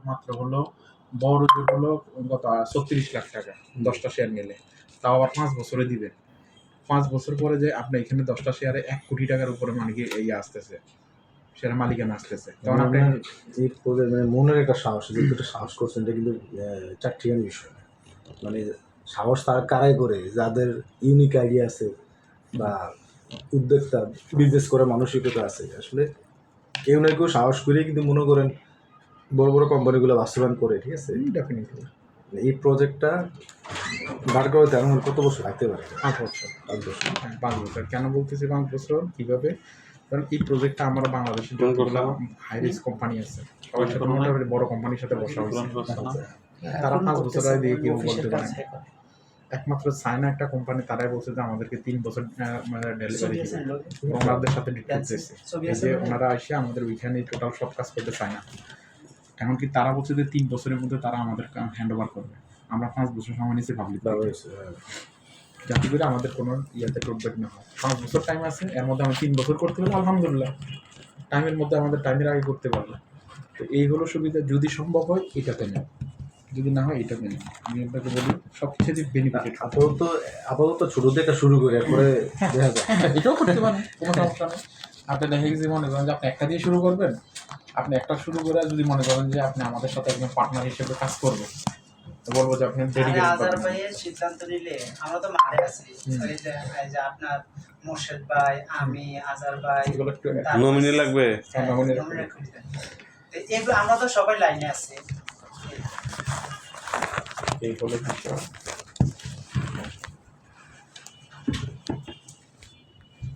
মাত্র হলো বড়দের হলো কত 36 লাখ টাকা 10টা শেয়ার নিলে, তাও আবার 5 বছরে দিবেন। 5 বছর পরে যে আপনি এখানে 10টা শেয়ারে 1 কোটি টাকার উপরে মানে কি এই আসতেছে, শেয়ার মালিকানা আসতেছে, তখন আপনি এই মানে মনের একটা সাহস, যেটা সাহস করছেন এটা কিন্তু চারটিখানি বিষয়। মানে সাহস তার কারাই করে যাদের ইউনিক আইডিয়া আছে বা উদ্যোক্তা বিজনেস করার মানসিকতা আছে। আসলে কেউ না কেউ সাহস করেই কিন্তু মনে করেন বড় বড় কোম্পানিগুলো বাস্তবায়ন করে, ঠিক আছে। ডেফিনেটলি এই প্রজেক্টটা দাঁড় করাতে আমার কত বছর লাগতে পারে? 5 বছর। 5 বছর। 5 বছর কেন বলতেছি 5 বছর? কিভাবে? কারণ এই প্রজেক্টটা আমরা বাংলাদেশের যতগুলো হাই রিস্ক কোম্পানি আছে সবার সাথে মোটামুটি বড় কোম্পানির সাথে বসা হয়েছে, তারা 5 বছর আগে দিয়ে কেউ বলতে পারে না। একমাত্র চায়না একটা কোম্পানি, তারাই বলছে যে আমাদেরকে 3 বছর মানে ডেলিভারি দিবে, ওনাদের সাথে ডিটেলস দিয়েছে এই যে ওনারা এসে আমাদের ওইখানে টোটাল সব কাজ করতে চায় না। এমনকি তারা বলছে যে 3 বছরের মধ্যে তারা আমাদের হ্যান্ড ওভার করবে। আমরা 5 বছর সময় নিয়েছি পাবলিক, যাতে করে আমাদের কোনো ইয়েতে টোটবেট না হয়। 5 বছর টাইম আছে, এর মধ্যে আমি 3 বছর করতে পারলে আলহামদুলিল্লাহ, টাইমের মধ্যে আমাদের টাইমের আগে করতে পারলাম। তো এই হলো সুবিধা, যদি সম্ভব হয় এটাতে নেই, যদি না হয় এটাতে নেই। আমি আপনাকে বলি সব কিছুতে বেনিফিটেড। আপাতত ছোট থেকে শুরু করে এরপরে দেখা যায় এটাও করতে পারেন, কোনো সমস্যা নেই। আপনি দেখে গেছি মনে করেন যে আপনি একটা দিয়ে শুরু করবেন, আপনি একটা শুরু করে যদি মনে করেন যে আপনি আমাদের সাথে একজন পার্টনার হিসেবে কাজ করবেন, তো বলবো যে আপনি আজার ভাইয়ের সিদ্ধান্ত নিলে আমরা তো মাঠে আছি, এই যে আপনার মোর্শেদ ভাই, আমি, আজার ভাই, নমিনি লাগবে, এগুলো আমরা তো সবাই লাইনে আছি। এই হলো বিষয়।